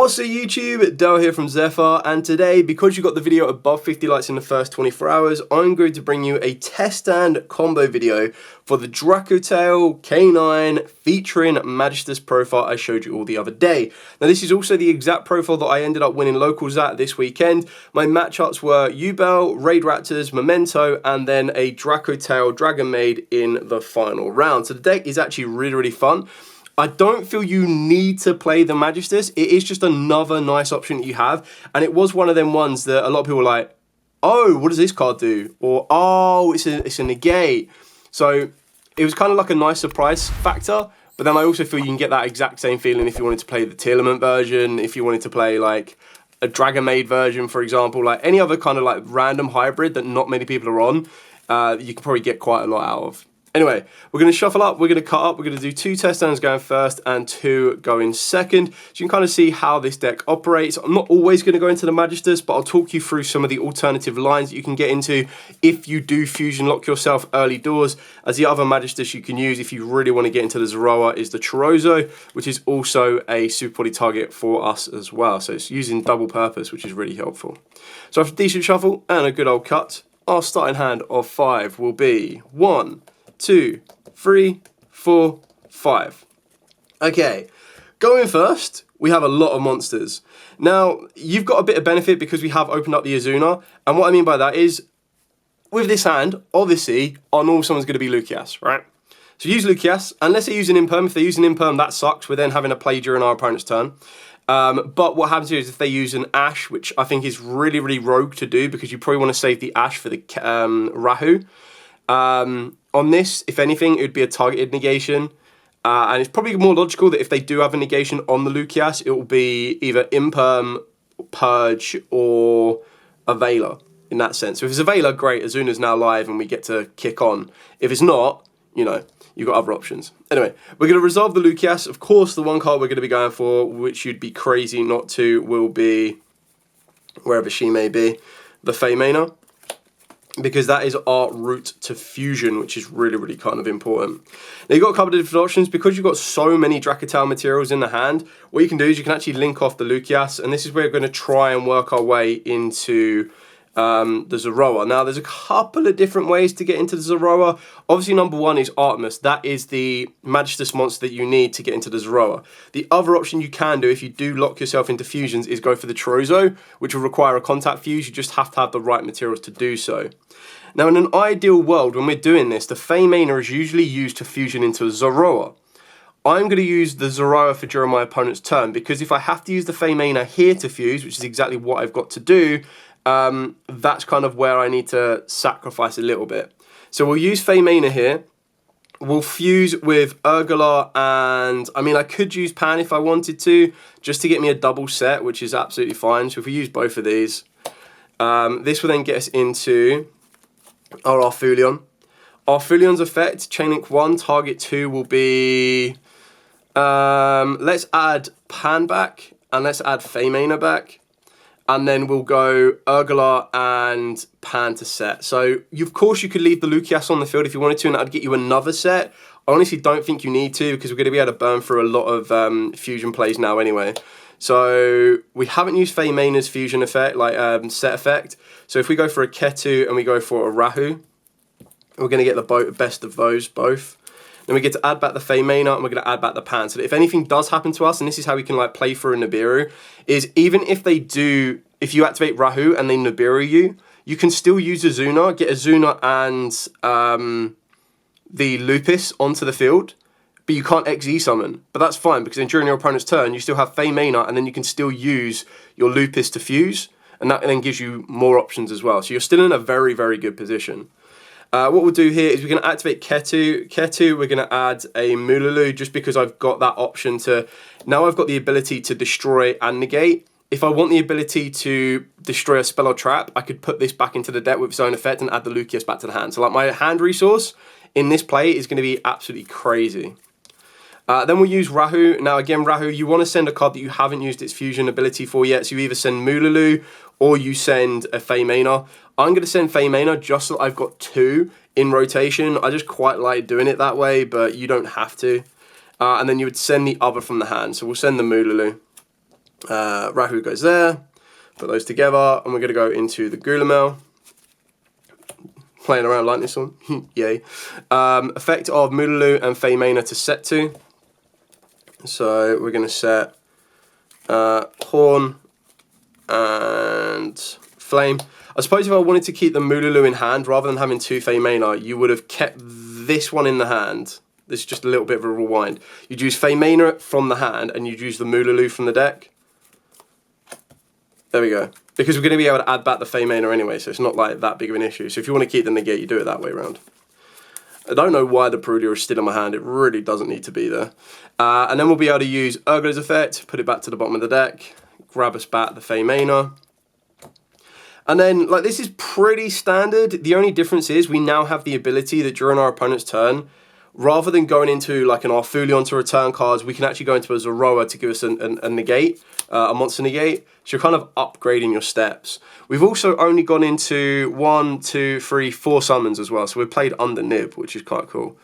What's up YouTube, Dale here from Zephyr, and today, because you got the video above 50 likes in the first 24 hours, I'm going to bring you a test stand combo video for the Dracotail K9 featuring Magistus profile I showed you all the other day. Now this is also the exact profile that I ended up winning locals at this weekend. My matchups were Yugioh, Raid Raptors, Memento, and then a Dracotail Dragon Maid in the final round. So the deck is actually really fun. I don't feel you need to play the Magistus. It is just another nice option that you have. And it was one of them ones that a lot of people were like, oh, what does this card do? Or, oh, it's a negate. So it was kind of like a nice surprise factor. But then I also feel you can get that exact same feeling if you wanted to play the Tearlament version, if you wanted to play like a Dragon Maid version, for example, like any other kind of like random hybrid that not many people are on, you can probably get quite a lot out of. Anyway, we're going to shuffle up, we're going to cut up, we're going to do 2 test stands going first and 2 going second. So you can kind of see how this deck operates. I'm not always going to go into the Magistus, but I'll talk you through some of the alternative lines that you can get into if you do fusion lock yourself early doors. As the other Magistus you can use if you really want to get into the Zoroa is the Chorozo, which is also a super body target for us as well. So it's using double purpose, which is really helpful. So after a decent shuffle and a good old cut, our starting hand of 5 will be 1, 2, 3, 4, 5. Okay, going first, we have a lot of monsters. Now, you've got a bit of benefit because we have opened up the Azuna, and what I mean by that is, with this hand, obviously, our normal summon's going to be Lucias, right? So use Lucias, unless they use an Imperm. If they use an Imperm, that sucks. We're then having a play during our opponent's turn. But what happens here is if they use an Ash, which I think is really rogue to do because you probably want to save the Ash for the Rahu. On this, if anything, it would be a targeted negation. And it's probably more logical that if they do have a negation on the Lucias, it will be either Imperm, Purge, or a Veiler in that sense. So if it's a Veiler, great, Azuna's now live and we get to kick on. If it's not, you know, you've got other options. Anyway, we're going to resolve the Lucias. Of course, the one card we're going to be going for, which you'd be crazy not to, will be, wherever she may be, the Feymena. Because that is our route to fusion, which is really kind of important. Now you've got a couple of different options. Because you've got so many Dracotail materials in the hand, what you can do is you can actually link off the Lucias, and this is where we're going to try and work our way into the Zoroa. Now there's a couple of different ways to get into the Zoroa. Obviously number one is Artemis. That is the Magistus monster that you need to get into the Zoroa. The other option you can do if you do lock yourself into fusions is go for the Chorozo, which will require a contact fuse. You just have to have the right materials to do so. Now in an ideal world, when we're doing this, the Feymena is usually used to fusion into a Zoroa. I'm going to use the Zoroa for during my opponent's turn, because if I have to use the Feymena here to fuse, which is exactly what I've got to do, that's kind of where I need to sacrifice a little bit. So we'll use Feymena here. We'll fuse with Urgala, and I mean I could use Pan if I wanted to, just to get me a double set, which is absolutely fine. So if we use both of these, this will then get us into our Arfulion. Arfulion's effect, Chainlink 1, target 2 will be, let's add Pan back, and let's add Feymena back. And then we'll go Urgala and Pan to set. So, of course, you could leave the Lucias on the field if you wanted to, and that would get you another set. I honestly don't think you need to, because we're going to be able to burn through a lot of fusion plays now anyway. So, we haven't used Feymena's fusion effect, like set effect. So, if we go for a Ketu and we go for a Rahu, we're going to get the best of those both. Then we get to add back the Feymena, and we're going to add back the Pan. So that if anything does happen to us, and this is how we can like play through a Nibiru, is even if they do, if you activate Rahu and they Nibiru you, you can still use Azuna, get Azuna and the Lupus onto the field, but you can't XE summon. But that's fine, because then during your opponent's turn, you still have Feymena, and then you can still use your Lupus to fuse, and that then gives you more options as well. So you're still in a very good position. What we'll do here is we're going to activate Ketu. Ketu, we're going to add a Mululu, just because I've got that option to... Now I've got the ability to destroy and negate. If I want the ability to destroy a spell or trap, I could put this back into the deck with its own effect and add the Lucias back to the hand. So like my hand resource in this play is going to be absolutely crazy. Then we'll use Rahu. Now again, Rahu, you want to send a card that you haven't used its fusion ability for yet. So you either send Mululu or you send a Feymena. I'm going to send Feymena just so I've got 2 in rotation. I just quite like doing it that way, but you don't have to. And then you would send the other from the hand. So we'll send the Mululu. Rahu goes there. Put those together, and we're going to go into the Gulamel. Playing around like this one, yay. Effect of Mululu and Feymena to set to. So we're going to set Horn and Flame. I suppose if I wanted to keep the Mululu in hand, rather than having 2 Feymena, you would have kept this one in the hand. This is just a little bit of a rewind. You'd use Feymena from the hand, and you'd use the Mululu from the deck. There we go. Because we're going to be able to add back the Feymena anyway, so it's not like that big of an issue. So if you want to keep the negate, you do it that way around. I don't know why the Perulia is still in my hand. It really doesn't need to be there. And then we'll be able to use Urgler's effect, put it back to the bottom of the deck, grab us back the Feymena. And then, like, this is pretty standard. The only difference is we now have the ability that during our opponent's turn, rather than going into like an Arfulion to return cards, we can actually go into a Zoroa to give us a negate, a monster negate. So you're kind of upgrading your steps. We've also only gone into 1, 2, 3, 4 summons as well. So we've played under Nib, which is quite cool.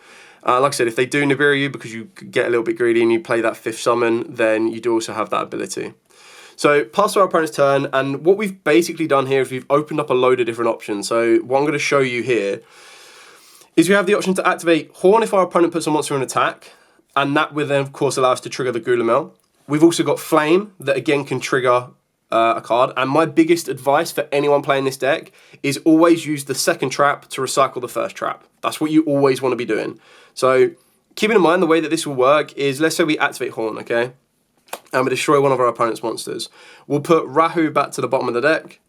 Like I said, if they do Nibiru you because you get a little bit greedy and you play that 5th summon, then you do also have that ability. So pass to our opponent's turn, and what we've basically done here is we've opened up a load of different options. So what I'm going to show you here is we have the option to activate Horn if our opponent puts a monster in attack, and that will then of course allow us to trigger the Gulamel. We've also got Flame that again can trigger a card, and my biggest advice for anyone playing this deck is always use the second trap to recycle the first trap. That's what you always want to be doing. So keeping in mind the way that this will work is, let's say we activate Horn, okay? And we destroy one of our opponent's monsters. We'll put Rahu back to the bottom of the deck,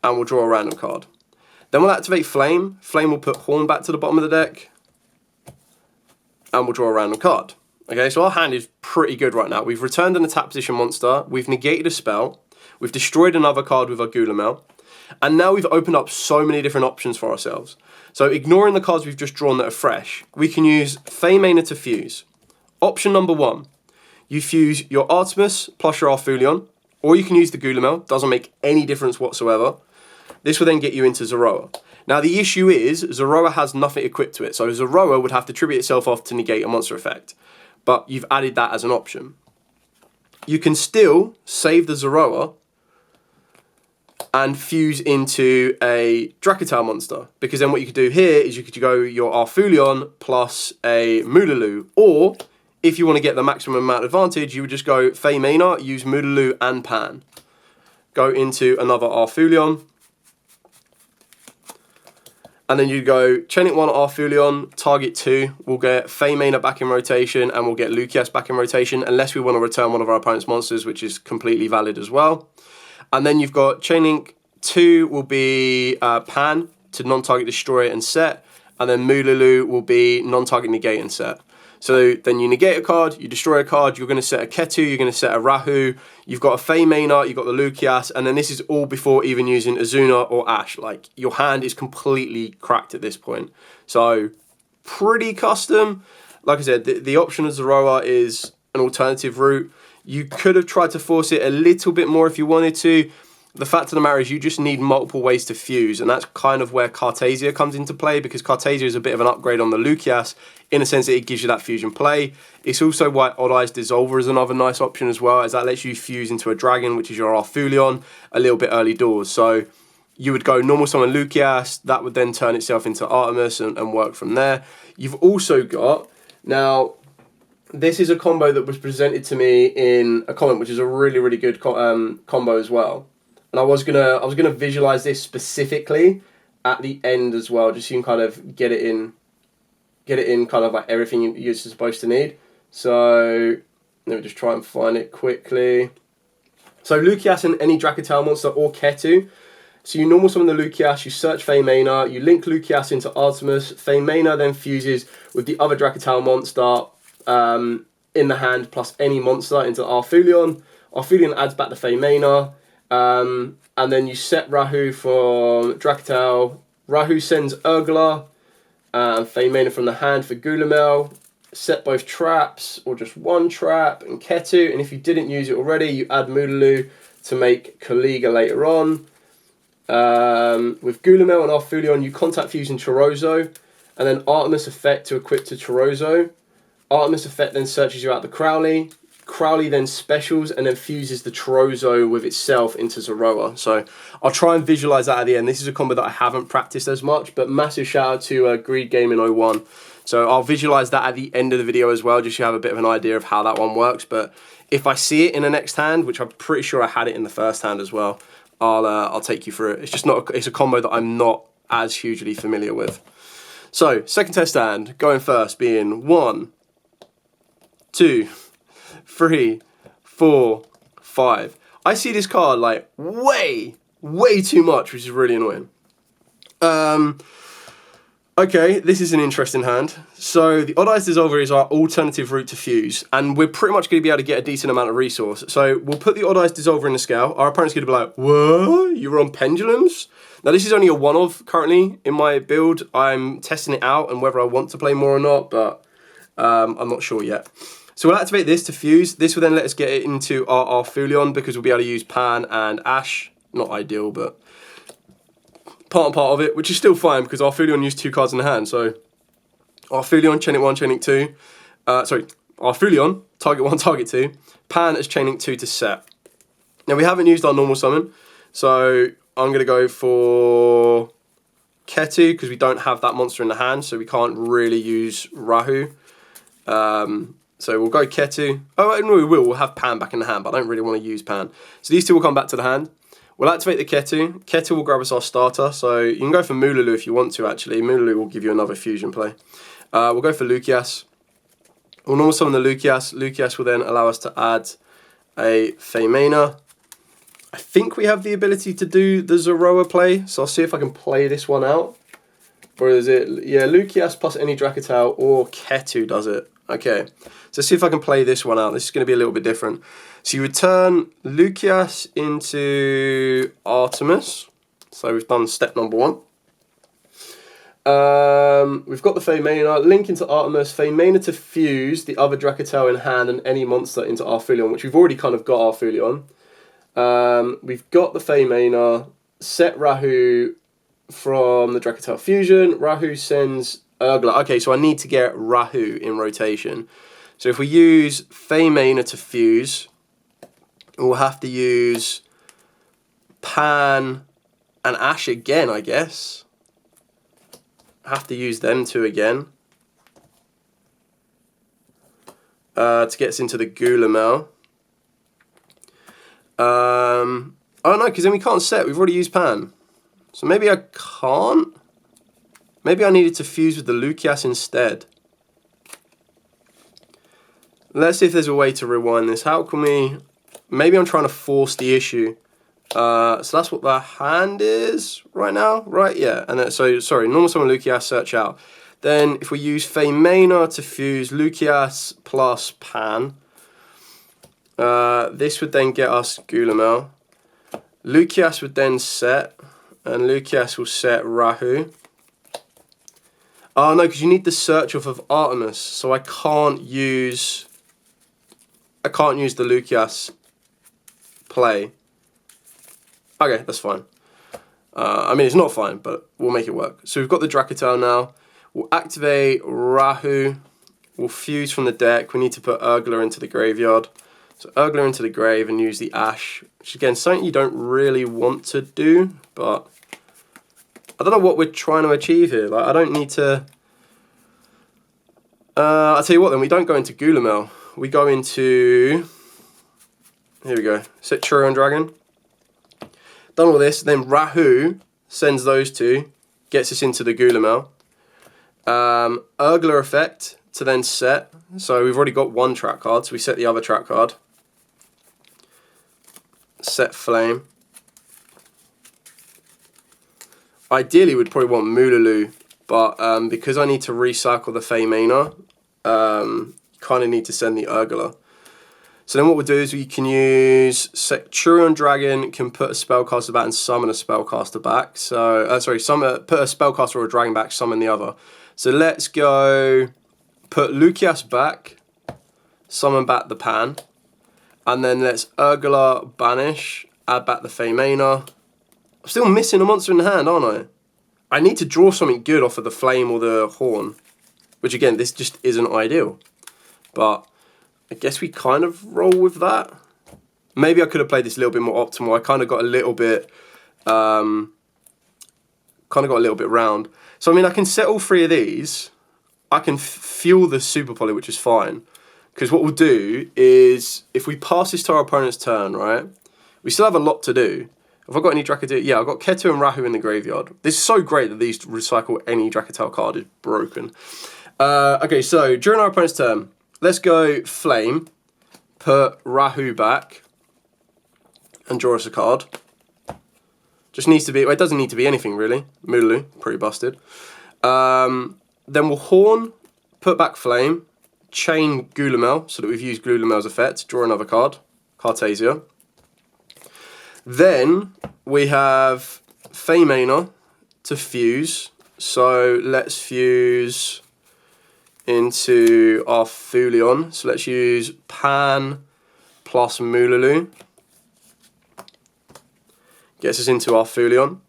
and we'll draw a random card. Then we'll activate Flame. Flame will put Horn back to the bottom of the deck, and we'll draw a random card. Okay, so our hand is pretty good right now. We've returned an attack position monster, we've negated a spell, we've destroyed another card with our Gulamel, and now we've opened up so many different options for ourselves. So ignoring the cards we've just drawn that are fresh, we can use Feymena to fuse. Option number 1. You fuse your Artemis plus your Arfulion, or you can use the Gulamel, doesn't make any difference whatsoever. This will then get you into Zoroa. Now the issue is, Zoroa has nothing equipped to it, so Zoroa would have to tribute itself off to negate a monster effect, but you've added that as an option. You can still save the Zoroa and fuse into a Dracotail monster, because then what you could do here is you could go your Arfulion plus a Mululu, or if you want to get the maximum amount of advantage, you would just go Feymena, use Mululu and Pan. Go into another Arfulion. And then you go Chaining 1 Arfulion, target 2. We'll get Feymena back in rotation, and we'll get Lucius back in rotation, unless we want to return one of our opponent's monsters, which is completely valid as well. And then you've got Chaining 2 will be Pan to non-target destroy and set. And then Mululu will be non-target negate and set. So then you negate a card, you destroy a card, you're going to set a Ketu, you're going to set a Rahu, you've got a Feymena, you've got the Lucius, and then this is all before even using Azuna or Ash. Like, your hand is completely cracked at this point. So, pretty custom. Like I said, the option of Zoroa is an alternative route. You could have tried to force it a little bit more if you wanted to. The fact of the matter is you just need multiple ways to fuse, and that's kind of where Cartasia comes into play, because Cartasia is a bit of an upgrade on the Lucius in the sense that it gives you that fusion play. It's also why Odd Eyes Dissolver is another nice option as well, as that lets you fuse into a dragon, which is your Arfulion, a little bit early doors. So you would go normal summon Lucius, that would then turn itself into Artemis and work from there. You've also got, now this is a combo that was presented to me in a comment, which is a really, really good combo as well. And I was gonna visualize this specifically at the end as well, just so you can kind of get it in kind of like everything you're supposed to need. So let me just try and find it quickly. So Lucius and any Dracotail monster or Ketu. So you normal summon the Lucius, you search Feymena, you link Lucius into Artemis. Feymena then fuses with the other Dracotail monster in the hand plus any monster into Arfulion. Arfulion adds back the Feymena. And then you set Rahu from Dracotail. Rahu sends Urgler and Feymena from the hand for Gulamel. Set both traps or just one trap and Ketu. And if you didn't use it already, you add Mululu to make Kaliga later on. With Gulamel and Arfulion, you contact Fusion Chorozo, and then Artemis effect to equip to Chorozo. Artemis effect then searches you out the Crowley. Crowley then specials and then fuses the Trozo with itself into Zoroa. So I'll try and visualize that at the end. This is a combo that I haven't practiced as much, but massive shout out to Greed Gaming 01. So I'll visualize that at the end of the video as well, just so you have a bit of an idea of how that one works. But if I see it in the next hand, which I'm pretty sure I had it in the first hand as well, I'll take you through it. It's just not it's a combo that I'm not as hugely familiar with. So second test hand, going first, being 1, 2, 3, 4, 5. I see this card like way too much, which is really annoying. Okay, this is an interesting hand. So the Odd Eyes Dissolver is our alternative route to fuse, and we're pretty much going to be able to get a decent amount of resource. So we'll put the Odd Eyes Dissolver in the scale. Our opponent's going to be like, what? You were on pendulums? Now this is only a one-of currently in my build. I'm testing it out and whether I want to play more or not, but I'm not sure yet. So we'll activate this to fuse. This will then let us get it into our Arfulion because we'll be able to use Pan and Ash. Not ideal, but part of it, which is still fine because Arfulion used 2 cards in the hand. So Arfulion, Chain Link 1, Chain Link 2. Arfulion, target 1, target 2. Pan as Chain Link 2 to set. Now we haven't used our normal summon, so I'm going to go for Ketu because we don't have that monster in the hand, so we can't really use Rahu. So we'll go Ketu. Oh, no, we will. We'll have Pan back in the hand, but I don't really want to use Pan. So these two will come back to the hand. We'll activate the Ketu. Ketu will grab us our starter. So you can go for Mululu if you want to, actually. Mululu will give you another fusion play. We'll go for Lucias. We'll normal summon the Lucias. Lucias will then allow us to add a Feymena. I think we have the ability to do the Zoroa play. So I'll see if I can play this one out. Or is it, yeah, Lucias plus any Dracotail or Ketu does it. Okay, so let's see if I can play this one out. This is going to be a little bit different. So you return Lucias into Artemis. So we've done step number 1. We've got the Feymena, link into Artemis, Feymena to fuse the other Dracotail in hand and any monster into Arfulion, which we've already kind of got Arfulion. We've got the Feymena, set Rahu from the Dracotail fusion. Rahu sends Urgler. Okay, so I need to get Rahu in rotation. So if we use Feymena to fuse, we'll have to use Pan and Ash again, I guess. Have to use them two again. To get us into the Gulamel. Oh no, because then we can't set. We've already used Pan. So maybe I can't. Maybe I needed to fuse with the Lucias instead. Let's see if there's a way to rewind this. How can we... Maybe I'm trying to force the issue. So that's what the hand is right now, right? Yeah. And then, so, sorry, normal summon Lucias, search out. Then if we use Feymena to fuse Lucias plus Pan, this would then get us Gulamel. Lucias would then set, and Lucias will set Rahu. Oh no, because you need the search off of Artemis, so I can't use the Lucias play. Okay, that's fine. I mean, it's not fine, but we'll make it work. So we've got the Dracotail now. We'll activate Rahu. We'll fuse from the deck. We need to put Urgler into the graveyard. So Urgler into the grave and use the Ash, which again, something you don't really want to do, but I don't know what we're trying to achieve here. Like, I don't need to... I'll tell you what then, we don't go into Gulamel. We go into... Here we go. Set Churion Dragon. Done all this, then Rahu sends those two, gets us into the Gulamel. Urgler effect to then set. So we've already got one trap card, so we set the other trap card. Set Flame. Ideally, we'd probably want Mululu, but because I need to recycle the Feymena, kind of need to send the Urgler. So then what we'll do is we can use Churion Dragon, can put a spellcaster back and summon a spellcaster back. So, put a spellcaster or a dragon back, summon the other. So let's go put Lucias back, summon back the Pan, and then let's Urgler banish, add back the Feymena. I'm still missing a monster in the hand, aren't I? I need to draw something good off of the Flame or the Horn, which again, this just isn't ideal. But I guess we kind of roll with that. Maybe I could have played this a little bit more optimal. I kind of got a little bit, round. So, I mean, I can set all three of these. I can fuel the Super Poly, which is fine. Because what we'll do is, if we pass this to our opponent's turn, right, we still have a lot to do. Have I got any Dracotail? Yeah, I've got Ketu and Rahu in the graveyard. This is so great that these recycle any Dracotail card is broken. Okay, so during our opponent's turn, let's go Flame, put Rahu back, and draw us a card. Just needs to be, well, it doesn't need to be anything really. Mululu, pretty busted. Then we'll Horn, put back Flame, chain Gulamel, so that we've used Gulamel's effect, draw another card, Cartasia. Then we have Feymana to fuse, so let's fuse into our Fulion. So let's use Pan plus Mululu. Gets us into our Fulion.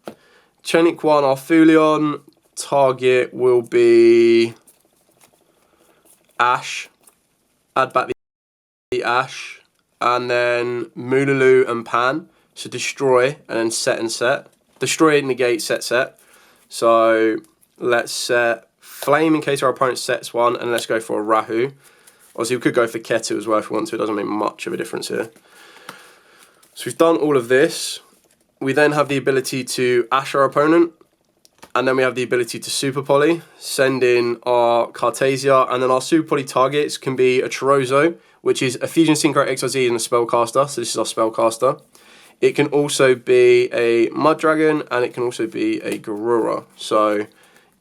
Chenik 1, our Fulion. Target will be Ash. Add back the Ash. And then Mululu and Pan. So destroy and then set and set. Destroy, negate, set, set. So let's set Flame in case our opponent sets one. And let's go for a Rahu. Obviously we could go for Ketu as well if we want to. It doesn't make much of a difference here. So we've done all of this. We then have the ability to Ash our opponent. And then we have the ability to Super Poly, send in our Cartasia, and then our Super Poly targets can be a Chorozo, which is a Fusion Synchro XYZ and a Spellcaster, so this is our Spellcaster. It can also be a Mud Dragon, and it can also be a Garura. So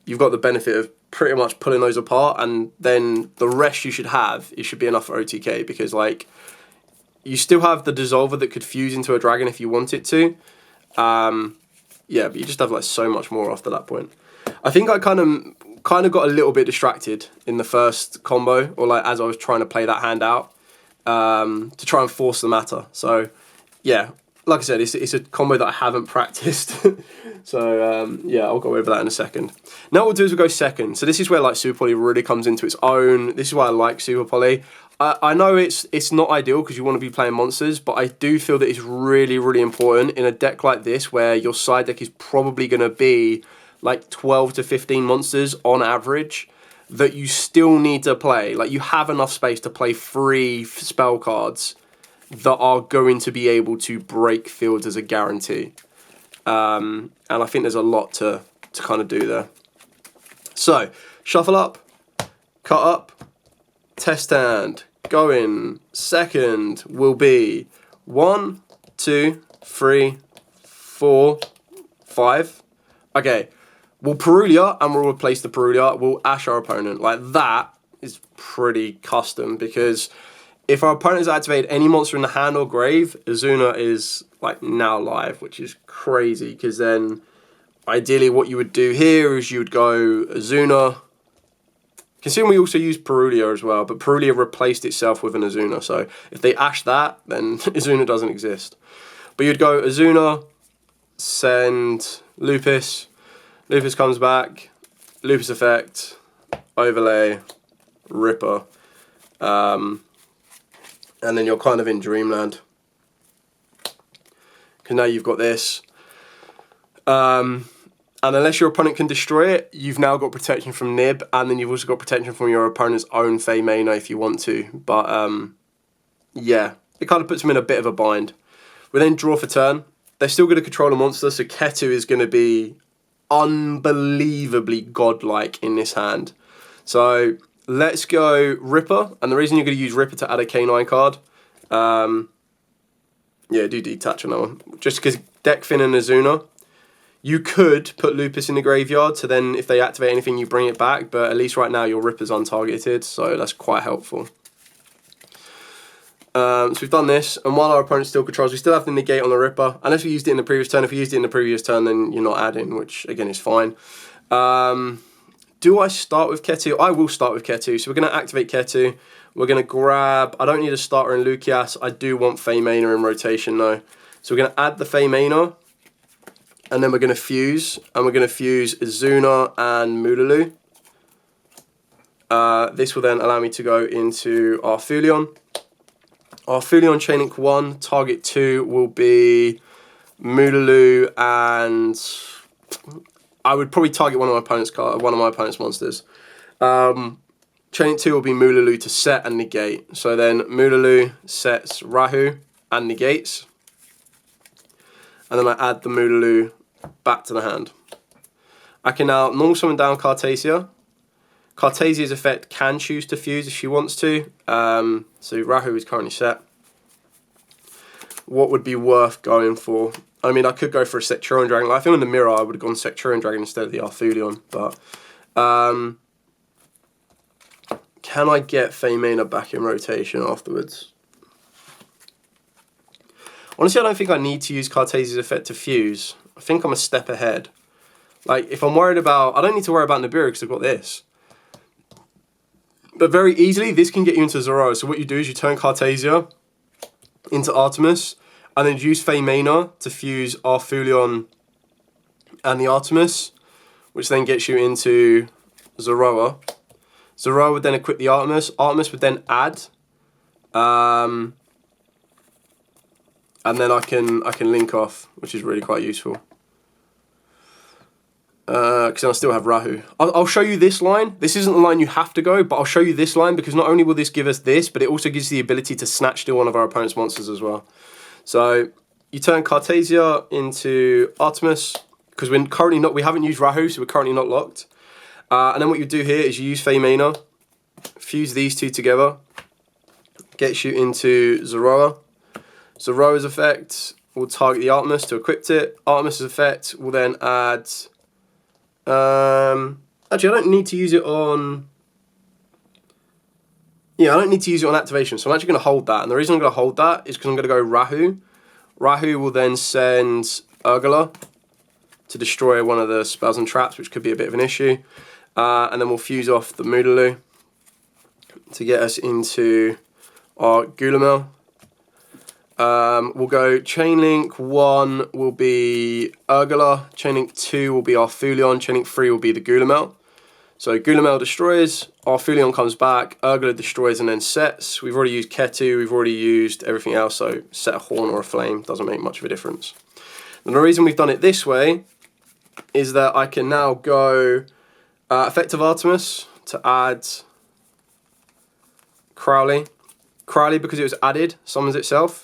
you've got the benefit of pretty much pulling those apart, and then the rest you should have, it should be enough for OTK, because like, you still have the Dissolver that could fuse into a Dragon if you want it to. Yeah, but you just have like so much more after that point. I think I kind of got a little bit distracted in the first combo, or like as I was trying to play that hand out, to try and force the matter. So yeah, like I said, it's a combo that I haven't practiced. So yeah, I'll go over that in a second. Now what we'll do is we'll go second. So this is where like Super Poly really comes into its own. This is why I like Super Poly. I know it's not ideal because you want to be playing monsters, but I do feel that it's really, really important in a deck like this where your side deck is probably going to be like 12 to 15 monsters on average, that you still need to play. Like, you have enough space to play 3 spell cards that are going to be able to break fields as a guarantee. And I think there's a lot to kind of do there. So, shuffle up, cut up, test hand. Going second will be 1, 2, 3, 4, 5. Okay, we'll Perulia and we'll replace the Perulia. We'll Ash our opponent. Like, that is pretty custom, because if our opponent has activated any monster in the hand or grave, Azuna is like now live, which is crazy, because then ideally what you would do here is you would go Azuna. Considering we also used Perulia as well, but Perulia replaced itself with an Azuna, so if they Ash that, then Azuna doesn't exist. But you'd go Azuna, send Lupus, Lupus comes back, Lupus effect, overlay, Ripper, and then you're kind of in dreamland. Because now you've got this. And unless your opponent can destroy it, you've now got protection from Nib, and then you've also got protection from your opponent's own Feymana if you want to. But yeah, it kind of puts them in a bit of a bind. We then draw for turn. They're still going to control a monster, so Ketu is going to be unbelievably godlike in this hand. So let's go Ripper, and the reason you're going to use Ripper to add a K9 card, yeah, do detach on that one. Just because deck Finn and Azuna. You could put Lupus in the graveyard, so then if they activate anything, you bring it back, but at least right now your Ripper's untargeted, so that's quite helpful. So we've done this, and while our opponent still controls, we still have the negate on the Ripper. Unless we used it in the previous turn. If we used it in the previous turn, then you're not adding, which again is fine. Do I start with Ketu? I will start with Ketu. So we're going to activate Ketu. We're going to grab, I don't need a starter in Lucias. I do want Feymana in rotation though. So we're going to add the Feymana. And then we're going to fuse, and we're going to fuse Azuna and Mululu. This will then allow me to go into our Fulion. Our Fulion Chain Link 1, target 2 will be Moodaloo, and I would probably target one of my opponent's monsters. Chain Link 2 will be Moodaloo to set and negate. So then Moodaloo sets Rahu and negates. And then I add the Moodaloo back to the hand. I can now normal summon down Cartasia. Cartasia's effect can choose to fuse if she wants to. So Rahu is currently set. What would be worth going for? I mean, I could go for a Secturion Dragon. I think in the mirror I would have gone Secturion Dragon instead of the Arfulion. But can I get Feymena back in rotation afterwards? Honestly, I don't think I need to use Cartasia's effect to fuse. I think I'm a step ahead. Like, if I'm worried about... I don't need to worry about Nibiru because I've got this. But very easily, this can get you into Zoroark. So what you do is you turn Cartasia into Artemis, and then use Feymena to fuse Arfulion and the Artemis, which then gets you into Zoroark. Zoroark would then equip the Artemis. Artemis would then add... and then I can link off, which is really quite useful. Because I still have Rahu. I'll show you this line. This isn't the line you have to go, but I'll show you this line because not only will this give us this, but it also gives the ability to snatch steal one of our opponent's monsters as well. So you turn Cartasia into Artemis because we haven't used Rahu, so we're currently not locked. And then what you do here is you use Feymena, fuse these two together, gets you into Zoroark. Zoroark's effect will target the Artemis to equip it. Artemis's effect will then add... actually, I don't need to use it on... Yeah, I don't need to use it on activation, so I'm actually going to hold that. And the reason I'm going to hold that is because I'm going to go Rahu. Rahu will then send Urgala to destroy one of the spells and traps, which could be a bit of an issue. And then we'll fuse off the Moodaloo to get us into our Gulamel. We'll go Chain Link 1 will be Urgala, Chain Link 2 will be Arfulion, Chain Link 3 will be the Gulamel. So Gulamel destroys, Arfulion comes back, Urgala destroys and then sets. We've already used Ketu, we've already used everything else, so set a Horn or a Flame doesn't make much of a difference. And the reason we've done it this way is that I can now go Effective Artemis to add Crowley. Crowley, because it was added, summons itself.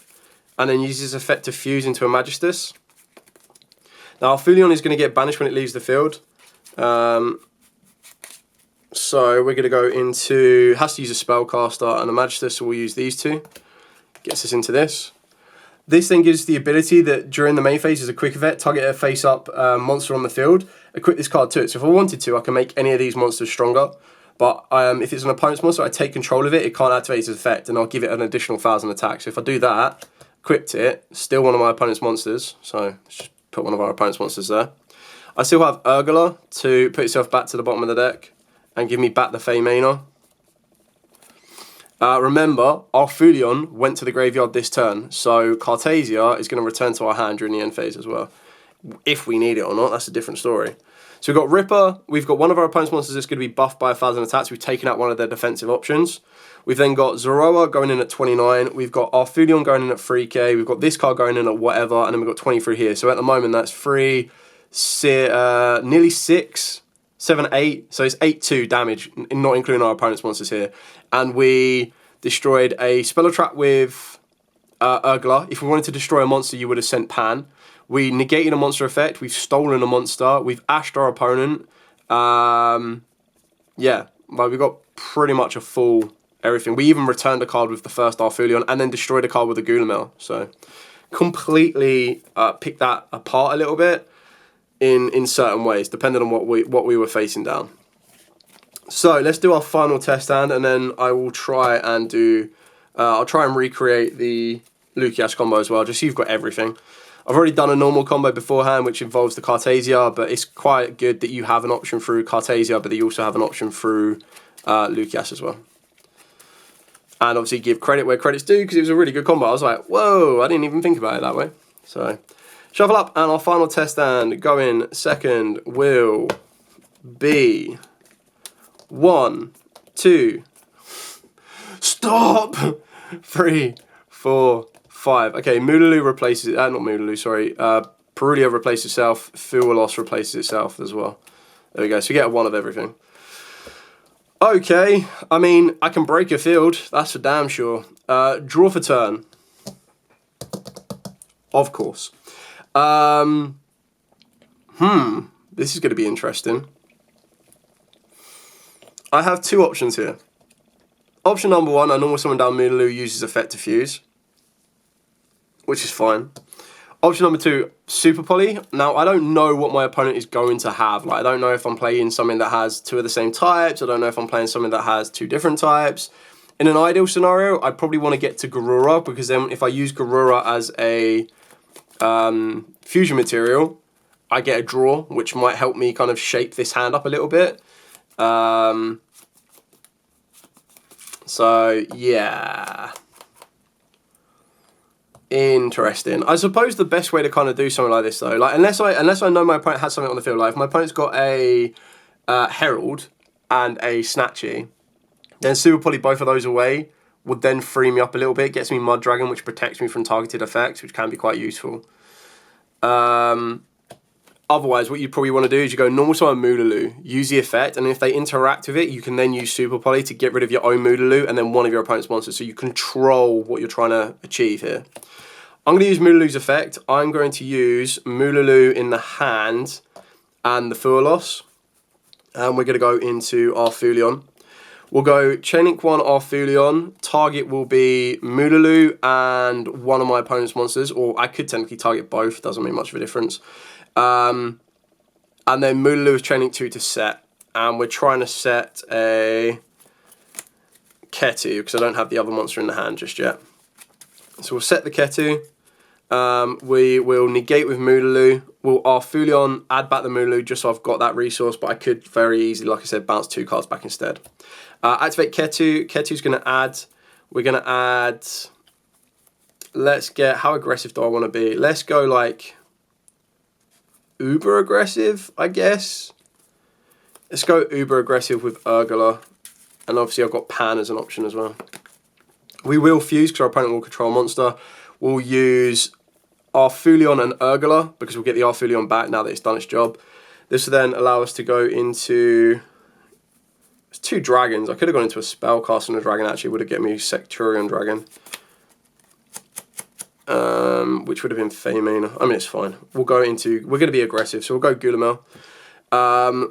And then uses effect to fuse into a Magistus. Now, Arfulion is going to get banished when it leaves the field. So we're going to go into... Has to use a Spellcaster and a Magistus, so we'll use these two. Gets us into this. This then gives the ability that during the main phase as a quick effect, target a face-up monster on the field, equip this card to it. So if I wanted to, I can make any of these monsters stronger. But if it's an opponent's monster, I take control of it, it can't activate its effect, and I'll give it an additional 1,000 attack. So if I do that... Equipped it, still one of my opponent's monsters, so let's just put one of our opponent's monsters there. I still have Urgala to put itself back to the bottom of the deck and give me back the Feymena. Remember, Arfulion went to the graveyard this turn, so Cartasia is going to return to our hand during the end phase as well. If we need it or not, that's a different story. So we've got Ripper, we've got one of our opponent's monsters that's going to be buffed by 1,000 attacks, we've taken out one of their defensive options. We've then got Zoroark going in at 29, we've got Arfulion going in at 3k, we've got this card going in at whatever, and then we've got 23 here. So at the moment that's nearly 6, 7, 8, so it's 8-2 damage, not including our opponent's monsters here. And we destroyed a Speller Trap with Urgala. If we wanted to destroy a monster, you would have sent Pan. We negated a monster effect, we've stolen a monster, we've ashed our opponent. Yeah, like we got pretty much a full... everything. We even returned a card with the first Arfulion and then destroyed a card with a Gulamel. So completely picked that apart a little bit in certain ways, depending on what we were facing down. So let's do our final test hand, and then I will try and do... I'll try and recreate the Lucias combo as well, just so you've got everything. I've already done a normal combo beforehand, which involves the Cartasia, but it's quite good that you have an option through Cartasia, but that you also have an option through Lucias as well. And obviously give credit where credit's due, because it was a really good combo. I was like, whoa, I didn't even think about it that way. So, shuffle up, and our final test stand going second will be 1, 2, stop! 3, 4, 5. Okay, Mululu replaces... not Mululu, sorry. Perulio replaces itself. Fuelos replaces itself as well. There we go. So you get a 1 of everything. Okay. I mean, I can break a field. That's for damn sure. Draw for turn. Of course. This is going to be interesting. I have 2 options here. Option number 1, I normal summon down Mululu, uses effect to fuse, which is fine. Option number 2, Super Poly. Now, I don't know what my opponent is going to have. Like, I don't know if I'm playing something that has 2 of the same types. I don't know if I'm playing something that has 2 different types. In an ideal scenario, I'd probably want to get to Garura, because then if I use Garura as a fusion material, I get a draw, which might help me kind of shape this hand up a little bit. So, yeah. Interesting. I suppose the best way to kind of do something like this, though, like unless I know my opponent has something on the field, like if my opponent's got a Herald and a Snatchy, then Super Poly both of those away would then free me up a little bit, gets me Mud Dragon, which protects me from targeted effects, which can be quite useful. Otherwise, what you probably want to do is you go normal summon Mululu, use the effect, and if they interact with it, you can then use Super Poly to get rid of your own Mululu and then one of your opponent's monsters, so you control what you're trying to achieve here. I'm going to use Mululu's effect. I'm going to use Mululu in the hand and the Fuelos, and we're going to go into our Fulion. We'll go Chainlink 1 Arfulion. Target will be Mululu and one of my opponent's monsters, or I could technically target both, doesn't make much of a difference. And then Mululu is Chainlink 2 to set, and we're trying to set a Ketu, because I don't have the other monster in the hand just yet. So we'll set the Ketu. We will negate with Mululu. We'll Arfulion, add back the Mululu just so I've got that resource, but I could very easily, like I said, bounce 2 cards back instead. Activate Ketu. Ketu's going to add, we're going to add, let's get, how aggressive do I want to be? Let's go like uber aggressive, I guess. Let's go uber aggressive with Urgula. And obviously I've got Pan as an option as well. We will fuse because our opponent will control a monster. We'll use Arfulion and Urgula because we'll get the Arfulion back now that it's done its job. This will then allow us to go into... It's 2 dragons. I could have gone into a Spellcaster and a dragon actually. Would have get me Secturion Dragon. Which would have been Femina. I mean, it's fine. We'll go into... We're going to be aggressive, so we'll go Gulamel.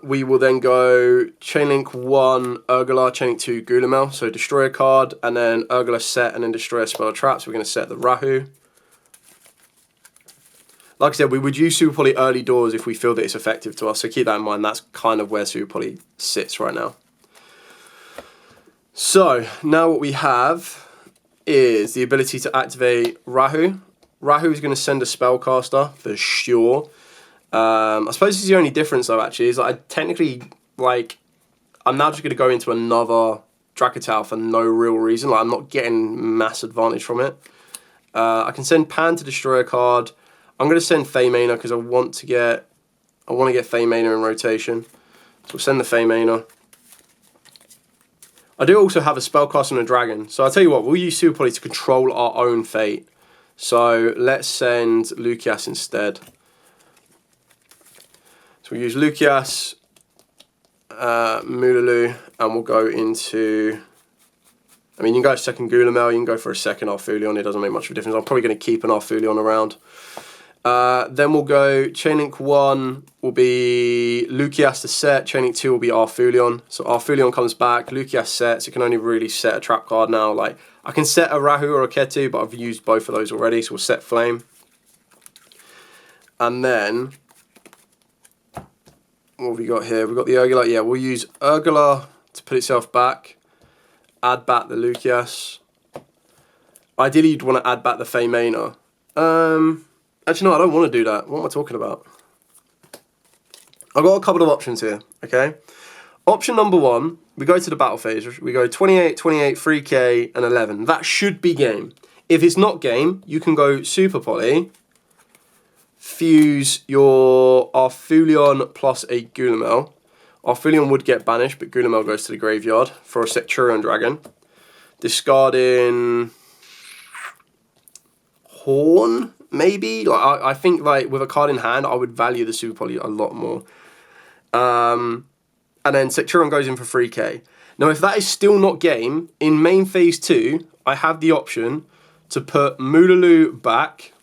We will then go Chainlink 1 Urgula, Chainlink 2 Gulamel, so destroy a card, and then Urgula set and then destroy a spell or trap, so we're going to set the Rahu. Like I said, we would use Super Poly early doors if we feel that it's effective to us, so keep that in mind, that's kind of where Super Poly sits right now. So, now what we have is the ability to activate Rahu. Rahu is going to send a Spellcaster, for sure. I suppose this is the only difference though actually, is like I'm now just going to go into another Dracotail for no real reason, like I'm not getting mass advantage from it. I can send Pan to destroy a card. I'm going to send Femina because I want to get Femina in rotation. So we'll send the Femina. I do also have a Spellcaster and a Dragon, so I'll tell you what, we'll use Super Poly to control our own fate. So let's send Lucias instead. So we'll use Lucias, Mululu, and we'll go into... I mean, you can go second Gulamel, you can go for a second Arfulion, it doesn't make much of a difference. I'm probably going to keep an Arfulion around. Then we'll go Chainlink 1 will be Lucias to set, Chainlink 2 will be Arfulion. So Arfulion comes back, Lucias sets, you can only really set a trap card now. Like I can set a Rahu or a Ketu, but I've used both of those already, so we'll set Flame. And then... what have we got here? We've got the Urgula. Yeah, we'll use Urgula to put itself back. Add back the Lucias. Ideally, you'd want to add back the Femina. Actually, no, I don't want to do that. What am I talking about? I've got a couple of options here, okay? Option number 1, we go to the battle phase. We go 28, 28, 3k, and 11. That should be game. If it's not game, you can go Super Poly, fuse your Arfulion plus a Gulamel. Arfulion would get banished, but Gulamel goes to the graveyard for a Secturion Dragon. Discarding Horn, maybe. Like I think like with a card in hand, I would value the Super Poly a lot more. And then Secturon goes in for 3k. Now, if that is still not game, in main phase 2, I have the option to put Moololoo back,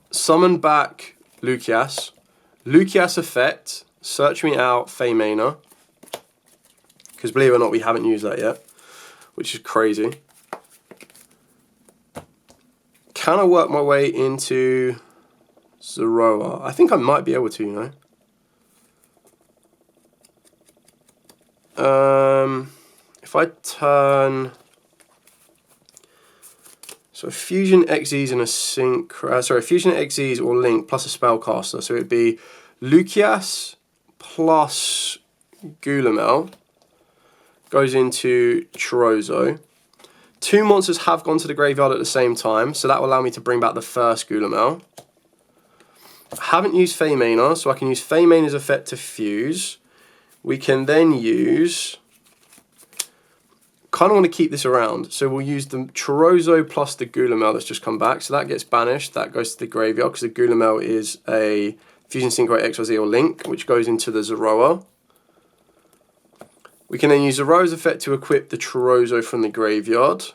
summon back Lucias, Lucias effect, search me out Feymana, because believe it or not, we haven't used that yet, which is crazy. Can I work my way into Zoroa? I think I might be able to, you know. If I turn, so Fusion XEs and a Sync, Fusion XEs or Link plus a Spellcaster, so it'd be Lucias plus Gulamel goes into Chorozo. 2 monsters have gone to the graveyard at the same time, so that will allow me to bring back the first Gulamel. I haven't used Feymana, so I can use Feymana's effect to fuse. We can then use, kind of want to keep this around, so we'll use the Chorozo plus the Gulamel that's just come back, so that gets banished, that goes to the graveyard, because the Gulamel is a Fusion Synchro XYZ or Link, which goes into the Zoroa. We can then use Zoroa's effect to equip the Chorozo from the graveyard.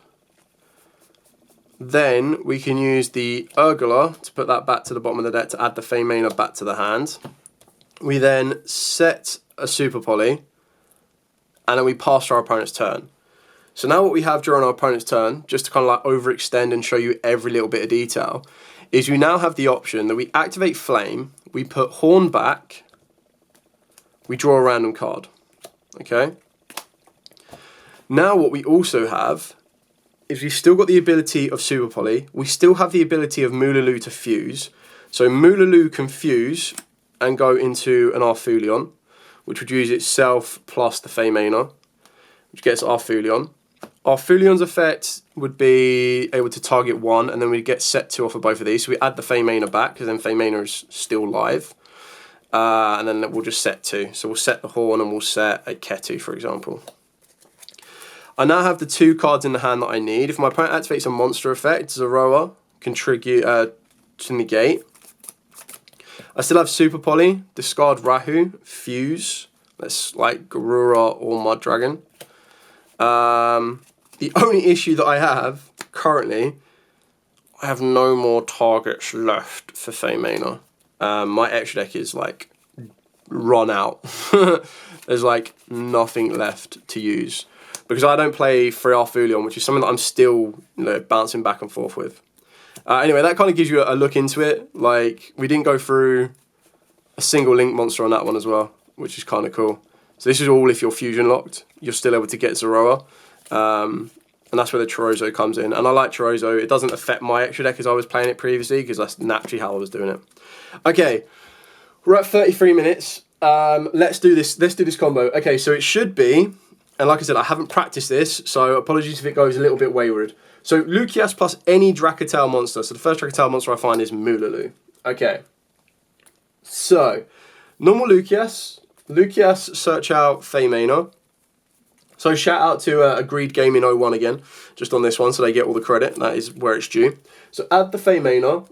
Then we can use the Urgula to put that back to the bottom of the deck to add the Feymana back to the hand. We then set a Super Poly, and then we pass to our opponent's turn. So now what we have during our opponent's turn, just to kind of like overextend and show you every little bit of detail, is we now have the option that we activate Flame, we put Horn back, we draw a random card. Okay? Now what we also have is we've still got the ability of Super Poly, we still have the ability of Moololoo to fuse. So Moololoo can fuse and go into an Arfulion, which would use itself plus the Feymana, which gets Arfulion. Arfulion's effect would be able to target 1, and then we get set 2 off of both of these. So we add the Feymana back, because then Feymana is still live. And then we'll just set 2. So we'll set the Horn and we'll set a Ketu, for example. I now have the 2 cards in the hand that I need. If my opponent activates a monster effect, Zoroa can trigger to negate. I still have Super Poly, discard Rahu, fuse. That's like Garura or Mud Dragon. The only issue that I have currently, I have no more targets left for Feymana. My extra deck is like run out. There's like nothing left to use, because I don't play free Arfulion, which is something that I'm still, you know, bouncing back and forth with. Anyway, that kind of gives you a look into it. Like, we didn't go through a single Link monster on that one as well, which is kind of cool. So this is all if you're fusion locked, you're still able to get Zoroa. And that's where the Chorozo comes in. And I like Chorozo. It doesn't affect my extra deck as I was playing it previously, because that's naturally how I was doing it. Okay, we're at 33 minutes. Let's do this combo. Okay, so it should be, and like I said, I haven't practiced this, so apologies if it goes a little bit wayward. So Lucias plus any Dracotail monster. So the first Dracotail monster I find is Moololoo. Okay. So, normal Lucias, search out Feymana. So shout out to Agreed Gaming 01 again, just on this one, so they get all the credit. That is where it's due. So add the Feymana,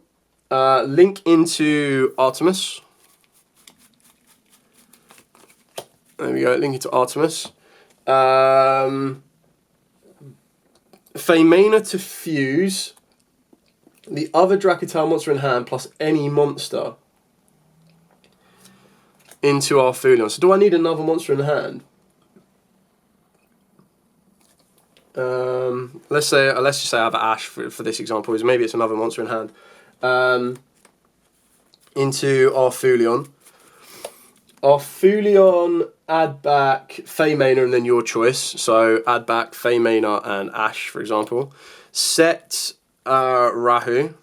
link into Artemis. There we go, link into Artemis. Feymana to fuse the other Dracotail monster in hand plus any monster into Arfulion. So do I need another monster in hand? Let's just say I have Ash for this example. Maybe it's another monster in hand. Into Arfulion. Arfulion, add back Feymana and then your choice. So add back Feymana and Ash, for example. Set Rahu.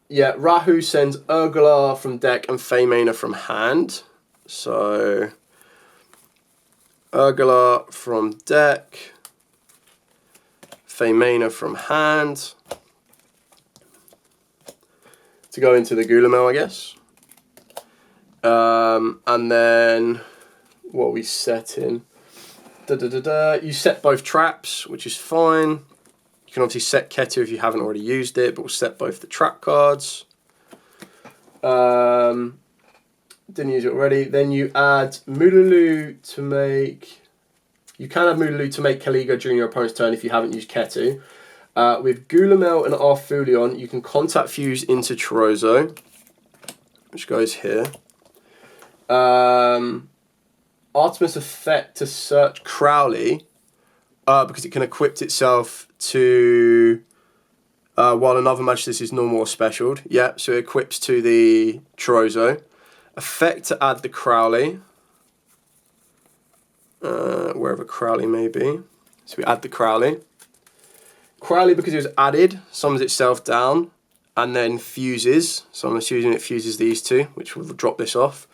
Yeah, Rahu sends Urgula from deck and Feymana from hand. So Urgula from deck, Feymana from hand, to go into the Gulamel, I guess. And then what we set in. You set both traps, which is fine. You can obviously set Ketu if you haven't already used it, but we'll set both the trap cards. Didn't use it already. Then you add Mululu to make... You can add Mululu to make Kaliga during your opponent's turn if you haven't used Ketu. With Gulamel and Arfulion, you can contact fuse into Chorozo, which goes here. Artemis effect to search Crowley, because it can equip itself to while another Magistus is normal or specialed. Yeah, so it equips to the Chorozo. Effect to add the Crowley, wherever Crowley may be. So we add the Crowley. Crowley, because it was added, summons itself down and then fuses. So I'm assuming it fuses these two, which will drop this off.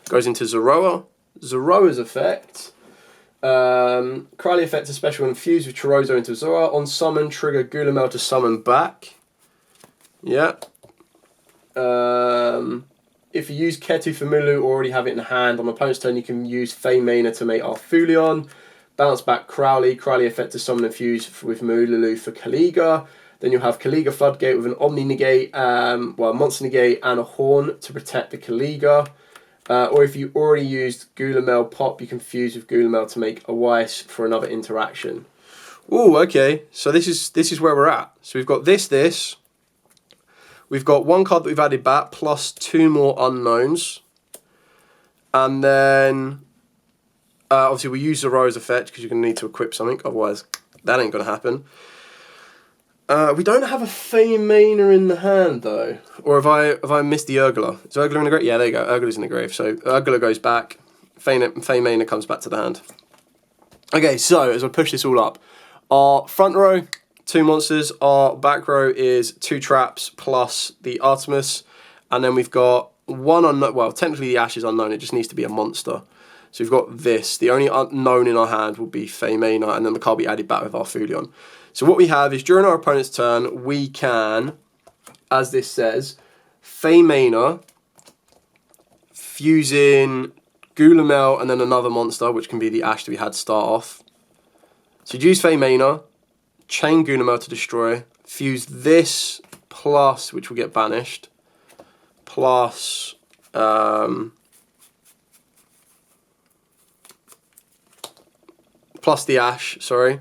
Goes into Zoroa. Zoroa's effect. Crowley effect is special and fuse with Chorozo into Zoroa. On summon, trigger Gulamel to summon back. Yeah. If you use Ketu for Mulu or already have it in hand, on opponent's turn you can use Feymena to make Arfulion. Bounce back Crowley. Crowley effect to summon and fuse with Mululu for Kaliga. Then you'll have Kaliga Floodgate with an Omni Negate, Monster Negate and a Horn to protect the Kaliga. Or if you already used Gulamel Pop, you can fuse with Gulamel to make a Weiss for another interaction. Oh, okay. So this is where we're at. So we've got this. We've got one card that we've added back, plus 2 more unknowns. And then, obviously we use Zoroa's effect, because you're going to need to equip something, otherwise that ain't going to happen. We don't have a Feymena in the hand, though. Or have I missed the Urgula? Is Urgula in the grave? Yeah, there you go. Urgula's in the grave. So Urgula goes back. Feymena comes back to the hand. Okay, so as I push this all up, our front row, 2 monsters. Our back row is 2 traps plus the Artemis. And then we've got 1 unknown. Well, technically the Ash is unknown. It just needs to be a monster. So we've got this. The only unknown in our hand will be Feymena, and then the card will be added back with Arfulion. So what we have is during our opponent's turn, we can, as this says, Feymena, fuse in Gulamel and then another monster, which can be the Ash that we had start off. So you'd use Feymena, chain Gulamel to destroy, fuse this plus, which will get banished, plus plus the Ash, sorry.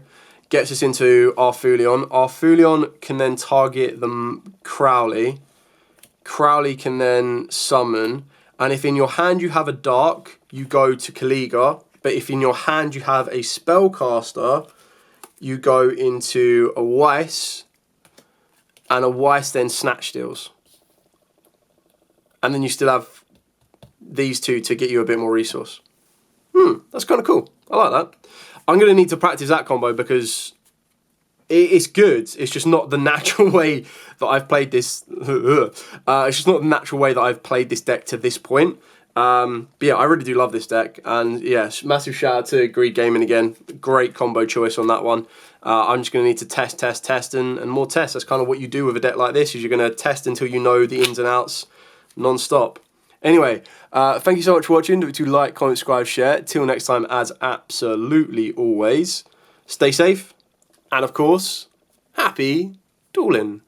Gets us into Arfulion. Arfulion can then target the Crowley. Crowley can then summon. And if in your hand you have a Dark, you go to Kaliga. But if in your hand you have a Spellcaster, you go into a Weiss. And a Weiss then Snatch Steals. And then you still have these 2 to get you a bit more resource. That's kind of cool. I like that. I'm going to need to practice that combo because it's good. It's just not the natural way that I've played this. It's just not the natural way that I've played this deck to this point. But yeah, I really do love this deck. And yeah, massive shout out to Greed Gaming again. Great combo choice on that one. I'm just going to need to test, and more tests. That's kind of what you do with a deck like this, is you're going to test until you know the ins and outs non-stop. Anyway, thank you so much for watching. Don't forget to like, comment, subscribe, share. Till next time, as absolutely always, stay safe. And of course, happy dueling.